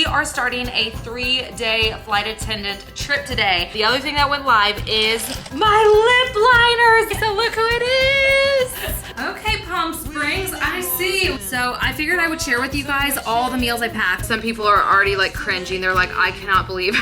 are starting a 3-day flight attendant trip today. The other thing that went live is my lip liners. So look who it is. Okay, Palm Springs, I see. So I figured I would share with you guys all the meals I packed. Some people are already like cringing. They're like, I cannot believe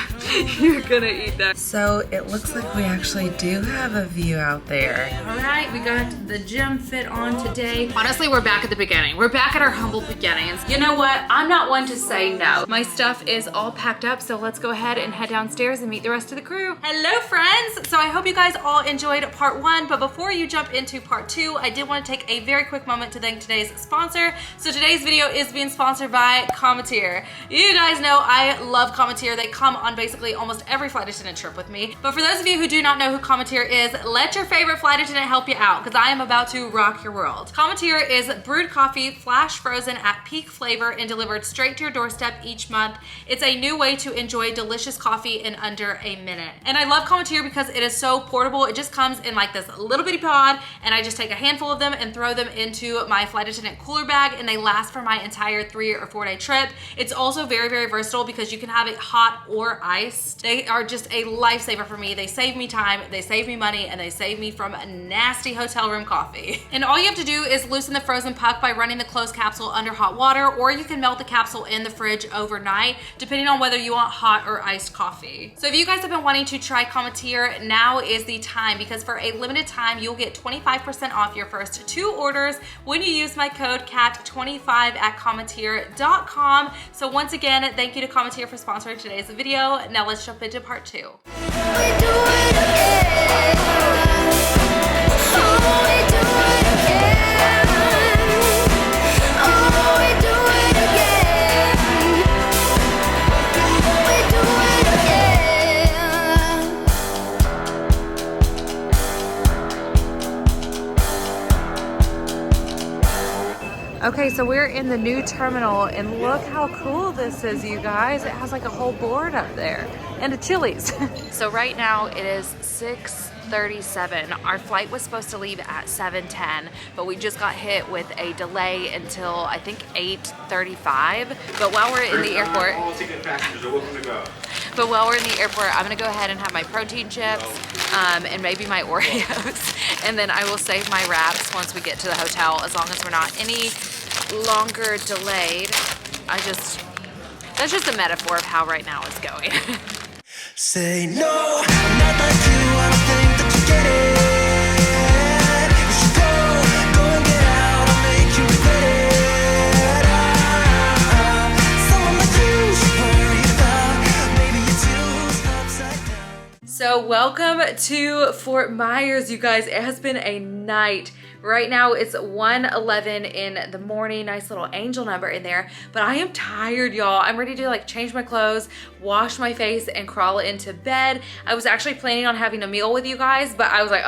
you're gonna eat that. So it looks like we actually do have a view out there. All right, we got the gym fit on today. Honestly, we're back at the beginning. We're back at our humble beginnings. You know what? I'm not one to say no. My stuff is all packed up, so let's go ahead and head downstairs and meet the rest of the crew. Hello, friends. So I hope you guys all enjoyed part 1, but before you jump into part 2, I did want to take a very quick moment to thank today's sponsor. So today's video is being sponsored by Cometeer. You guys know I love Cometeer. They come on basically almost every flight attendant trip with me. But for those of you who do not know who Cometeer is, let your favorite flight attendant help you out, because I am about to rock your world. Cometeer is brewed coffee, flash frozen at peak flavor and delivered straight to your doorstep each month. It's a new way to enjoy delicious coffee in under a minute. And I love Cometeer because it is so portable. It just comes in like this little bitty pod, and I just take a handful of them and throw them into my flight attendant cooler bag, and they last for my entire 3 or 4 day trip. It's also very, very versatile because you can have it hot or iced. They are just a lifesaver for me. They save me time, they save me money, and they save me from nasty hotel room coffee. And all you have to do is loosen the frozen puck by running the closed capsule under hot water, or you can melt the capsule in the fridge overnight, depending on whether you want hot or iced coffee. So if you guys have been wanting to try Cometeer, now is the time, because for a limited time, you'll get 25% off your first 2 orders when you use my code CAT25 at Cometeer.com. So once again, thank you to Cometeer for sponsoring today's video. Now let's jump into part 2. Okay, so we're in the new terminal, and look how cool this is, you guys. It has like a whole board up there and a Chili's. So right now it is 6:37. Our flight was supposed to leave at 7:10, but we just got hit with a delay until I think 8:35. But while we're in the airport, all ticket passengers are welcome to go. But while we're in the airport, I'm gonna go ahead and have my protein chips and maybe my Oreos. And then I will save my wraps once we get to the hotel, as long as we're not any longer delayed. That's just a metaphor of how right now is going. Say no, I'm not like you, I don't think that you get it. You should go and get out, I'll make you regret it. Someone like you should worry about, maybe you're too upside down. So welcome to Fort Myers, you guys. It has been a night. Right now it's 1:11 in the morning. Nice little angel number in there, but I am tired, y'all. I'm ready to like change my clothes, wash my face, and crawl into bed. I was actually planning on having a meal with you guys, but I was like,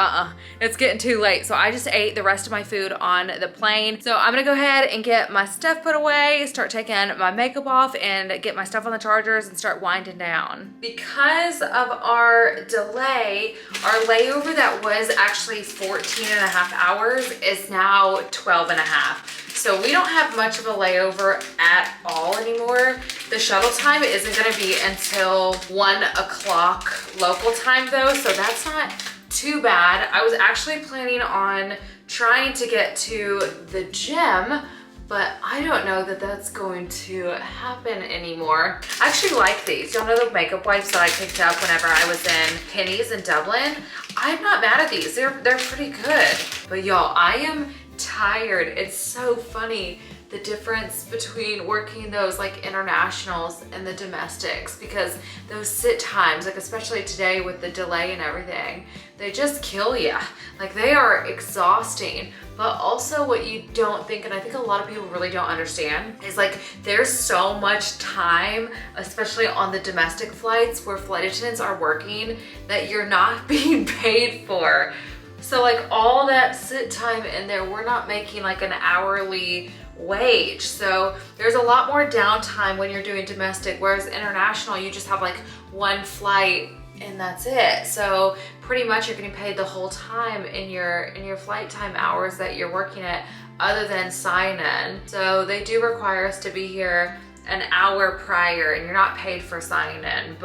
it's getting too late. So I just ate the rest of my food on the plane. So I'm gonna go ahead and get my stuff put away, start taking my makeup off, and get my stuff on the chargers and start winding down. Because of our delay, our layover that was actually 14 and a half hours is now 12 and a half. So we don't have much of a layover at all anymore. The shuttle time isn't gonna be until 1 o'clock local time though, so that's not too bad. I was actually planning on trying to get to the gym, but I don't know that that's going to happen anymore. I actually like these. Y'all know the makeup wipes that I picked up whenever I was in Penny's in Dublin? I'm not mad at these. They're pretty good. But y'all, I am tired. It's so funny, the difference between working those like internationals and the domestics, because those sit times, like especially today with the delay and everything, they just kill you. Like they are exhausting. But also what you don't think, and I think a lot of people really don't understand, is like there's so much time, especially on the domestic flights where flight attendants are working, that you're not being paid for. So like all that sit time in there, we're not making like an hourly wage. So there's a lot more downtime when you're doing domestic, whereas international, you just have like one flight and that's it. So pretty much you're getting paid the whole time in your flight time hours that you're working it, other than sign-in. So they do require us to be here an hour prior and you're not paid for signing in,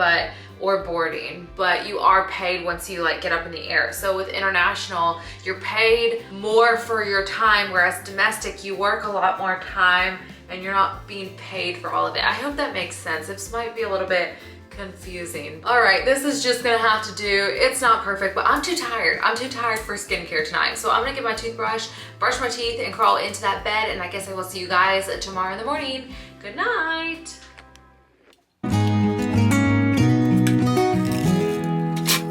or boarding, but you are paid once you like get up in the air. So with international, you're paid more for your time, whereas domestic, you work a lot more time and you're not being paid for all of it. I hope that makes sense. This might be a little bit confusing. All right, this is just gonna have to do. It's not perfect, but I'm too tired. I'm too tired for skincare tonight. So I'm gonna get my toothbrush, brush my teeth, and crawl into that bed, and I guess I will see you guys tomorrow in the morning. Good night.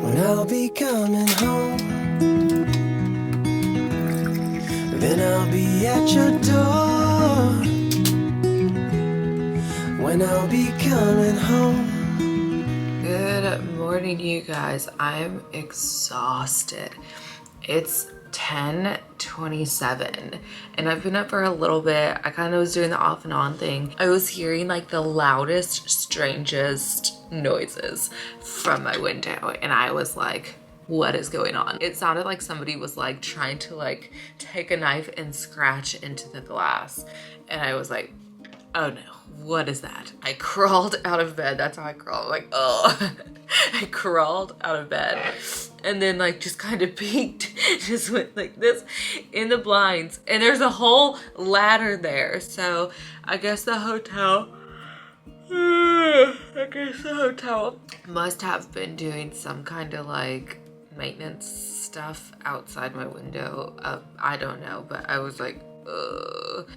When I'll be coming home, then I'll be at your door. When I'll be coming home. Good morning, you guys. I'm exhausted. It's 10:27 and I've been up for a little bit. I kind of was doing the off and on thing. I was hearing like the loudest, strangest noises from my window and I was like, what is going on? It sounded like somebody was like trying to like take a knife and scratch into the glass. And I was like, oh no, what is that? I crawled out of bed. That's how I crawled. I'm like, oh. I crawled out of bed and then like just kind of peeked, just went like this in the blinds. And there's a whole ladder there. So I guess the hotel must have been doing some kind of like maintenance stuff outside my window. I don't know, but I was like,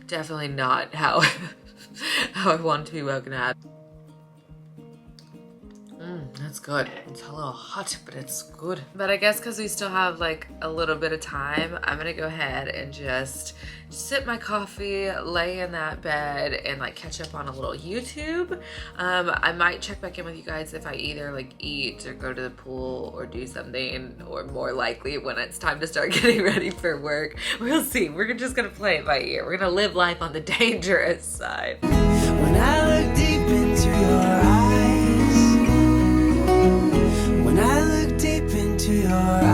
definitely not how I want to be woken at. That's good. It's a little hot, but it's good. But I guess because we still have like a little bit of time, I'm gonna go ahead and just sip my coffee, lay in that bed, and like catch up on a little YouTube. I might check back in with you guys if I either like eat or go to the pool or do something, or more likely when it's time to start getting ready for work. We'll see. We're just gonna play it by ear. We're gonna live life on the dangerous side. When I look deep into your eyes, when I look deep into your eyes.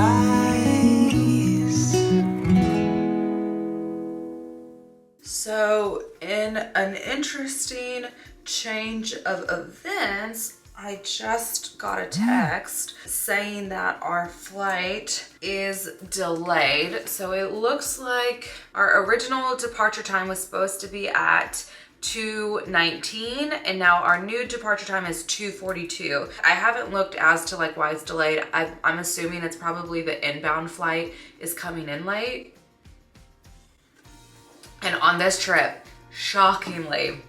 So in an interesting change of events, I just got a text saying that our flight is delayed. So it looks like our original departure time was supposed to be at 2:19 and now our new departure time is 2:42. I haven't looked as to like why it's delayed. I'm assuming it's probably the inbound flight is coming in late. And on this trip, shockingly,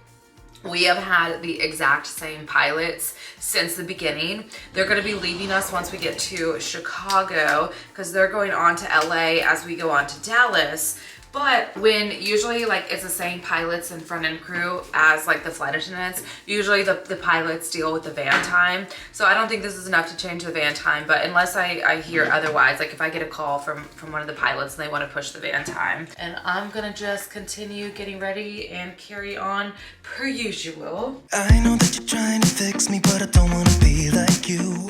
we have had the exact same pilots since the beginning. They're gonna be leaving us once we get to Chicago because they're going on to LA as we go on to Dallas. But when usually like it's the same pilots and front end crew as like the flight attendants, usually the pilots deal with the van time. So I don't think this is enough to change the van time, but unless I hear otherwise, like if I get a call from one of the pilots and they want to push the van time. And I'm gonna just continue getting ready and carry on per usual. I know that you're trying to fix me, but I don't want to be like you.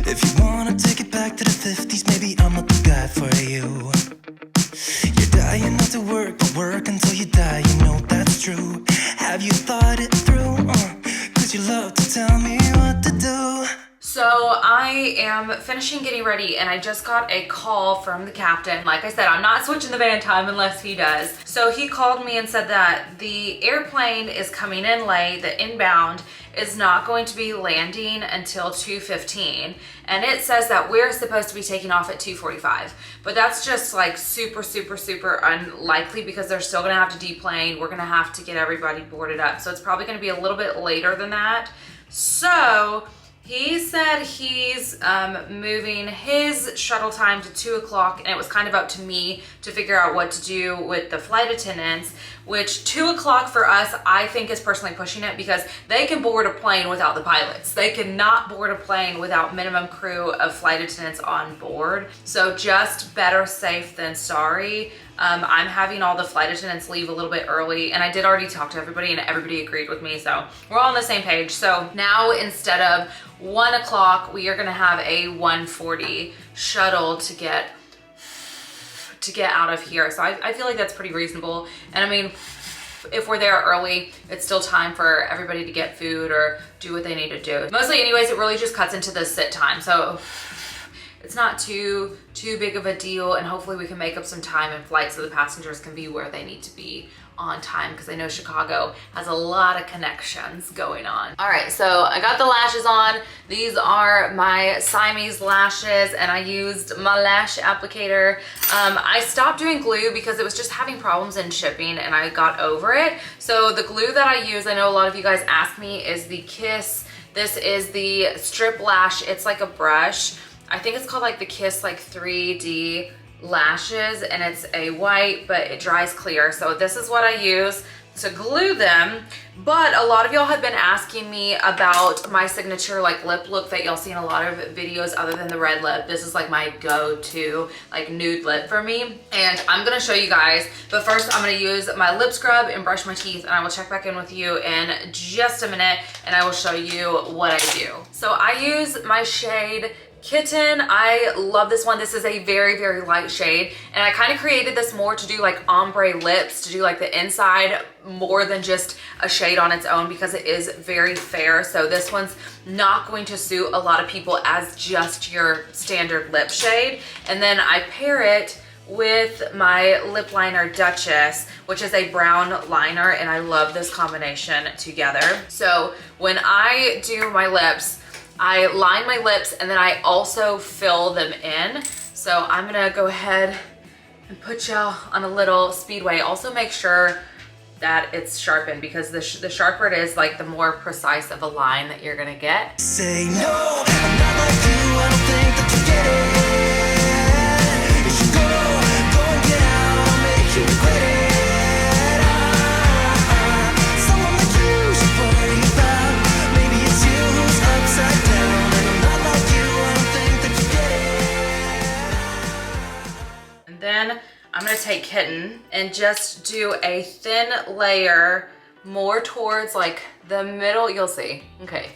If you want to take it back to the 50s, maybe I'm not the guy for you. You're dying not to work, but work until you die, you know that's true. Have you thought it through? Cause you love to tell me what to do. So I am finishing getting ready and I just got a call from the captain. Like I said, I'm not switching the van time unless he does. So he called me and said that the airplane is coming in late, the inbound is not going to be landing until 2:15. And it says that we're supposed to be taking off at 2:45. But that's just like super, super, super unlikely because they're still gonna have to deplane. We're gonna have to get everybody boarded up. So it's probably gonna be a little bit later than that. So he said he's moving his shuttle time to 2 o'clock, and it was kind of up to me to figure out what to do with the flight attendants, which 2 o'clock for us, I think is personally pushing it because they can board a plane without the pilots. They cannot board a plane without minimum crew of flight attendants on board. So just better safe than sorry. I'm having all the flight attendants leave a little bit early, and I did already talk to everybody and everybody agreed with me, so we're all on the same page. So now instead of 1 o'clock, we are gonna have a 1:40 shuttle to get out of here. So I feel like that's pretty reasonable. And I mean, if we're there early, it's still time for everybody to get food or do what they need to do. Mostly anyways, it really just cuts into the sit time. So it's not too big of a deal, and hopefully we can make up some time in flight so the passengers can be where they need to be on time, because I know Chicago has a lot of connections going on. All right, so I got the lashes on. These are my Siamese lashes, and I used my lash applicator. I stopped doing glue because it was just having problems in shipping, and I got over it. So the glue that I use, I know a lot of you guys asked me, is the Kiss. This is the strip lash. It's like a brush. I think it's called like the Kiss like 3D lashes, and it's a white, but it dries clear. So this is what I use to glue them. But a lot of y'all have been asking me about my signature like lip look that y'all see in a lot of videos other than the red lip. This is like my go-to like nude lip for me, and I'm gonna show you guys. But first I'm gonna use my lip scrub and brush my teeth, and I will check back in with you in just a minute, and I will show you what I do. So I use my shade Kitten. I love this one. This is a very, very light shade, and I kind of created this more to do like ombre lips, to do like the inside more than just a shade on its own, because it is very fair. So this one's not going to suit a lot of people as just your standard lip shade. And then I pair it with my lip liner Duchess, which is a brown liner, and I love this combination together. So when I do my lips, I line my lips and then I also fill them in. So I'm gonna go ahead and put y'all on a little speedway. Also make sure that it's sharpened, because the sharper it is, like the more precise of a line that you're gonna get. Say no, I'm not like you, I don't think that you get it. You should go and get out, I'll make you regret it. Someone like you should worry about, maybe it's you who's upside down. And I'm not like you, I don't think that you get it. And then I'm gonna take Kitten and just do a thin layer more towards like the middle. You'll see. Okay.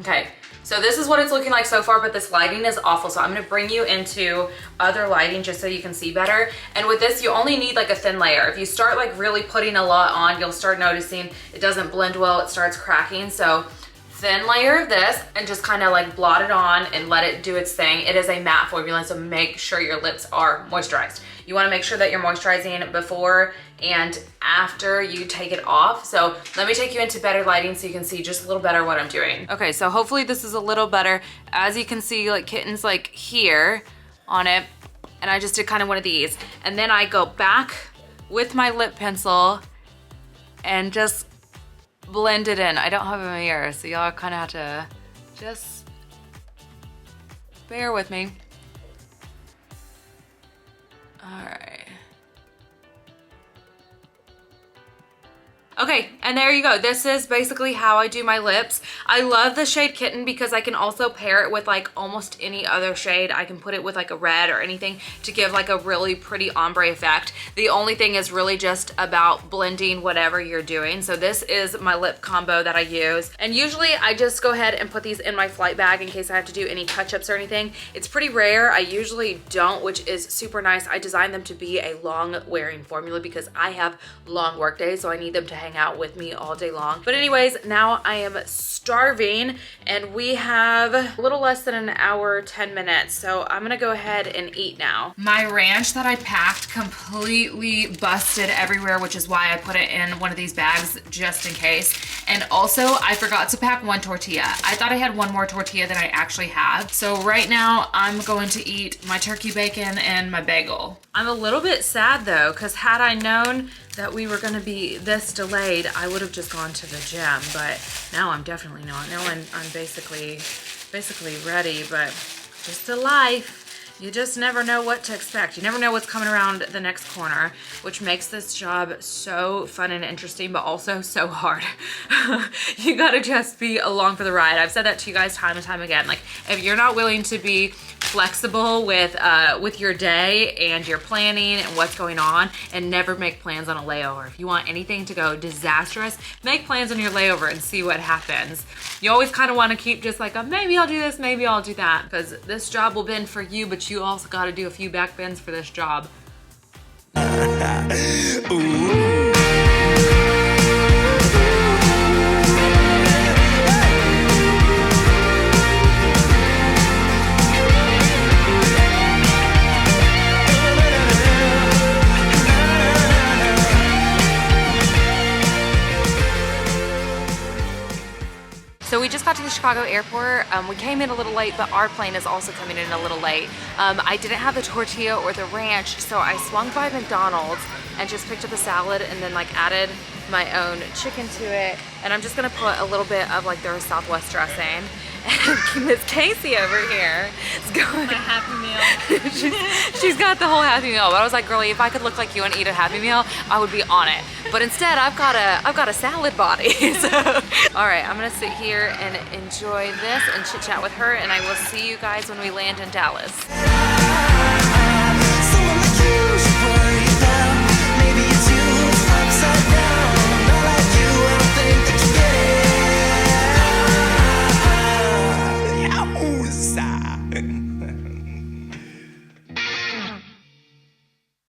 Okay, so this is what it's looking like so far, but this lighting is awful. So I'm gonna bring you into other lighting just so you can see better. And with this, you only need like a thin layer. If you start like really putting a lot on, you'll start noticing it doesn't blend well, it starts cracking. So thin layer of this, and just kind of like blot it on and let it do its thing. It is a matte formula, so make sure your lips are moisturized. You wanna make sure that you're moisturizing before and after you take it off. So let me take you into better lighting so you can see just a little better what I'm doing. Okay, so hopefully this is a little better. As you can see, like Kitten's like here on it, and I just did kind of one of these. And then I go back with my lip pencil and just blend it in. I don't have a mirror, so y'all kind of have to just bear with me. All right. Okay, and there you go. This is basically how I do my lips. I love the shade Kitten because I can also pair it with like almost any other shade. I can put it with like a red or anything to give like a really pretty ombre effect. The only thing is really just about blending whatever you're doing. So this is my lip combo that I use. And usually I just go ahead and put these in my flight bag in case I have to do any touch-ups or anything. It's pretty rare. I usually don't, which is super nice. I designed them to be a long wearing formula because I have long work days, so I need them to hang out with me all day long. But anyways, now I am starving and we have a little less than an hour, 10 minutes. So I'm gonna go ahead and eat now. My ranch that I packed completely busted everywhere, which is why I put it in one of these bags just in case. And also I forgot to pack one tortilla. I thought I had one more tortilla than I actually have. So right now I'm going to eat my turkey bacon and my bagel. I'm a little bit sad though, because had I known that we were gonna be this delayed, I would have just gone to the gym, but now I'm definitely not. Now I'm basically ready, but just a life. You just never know what to expect. You never know what's coming around the next corner, which makes this job so fun and interesting, but also so hard. You gotta just be along for the ride. I've said that to you guys time and time again. Like, if you're not willing to be flexible with your day and your planning and what's going on, and never make plans on a layover. If you want anything to go disastrous, make plans on your layover and see what happens. You always kind of want to keep just like, maybe I'll do this, maybe I'll do that, because this job will bend for you, but you also got to do a few back bends for this job. So we just got to the Chicago airport. We came in a little late, but our plane is also coming in a little late. I didn't have the tortilla or the ranch, so I swung by McDonald's and just picked up a salad and then like added my own chicken to it. And I'm just gonna put a little bit of like their Southwest dressing. And Miss Casey over here is going. My Happy Meal. she's got the whole Happy Meal. But I was like, girlie, if I could look like you and eat a Happy Meal, I would be on it. But instead, I've got a salad body. So, all right, I'm gonna sit here and enjoy this and chit chat with her, and I will see you guys when we land in Dallas. Someone like you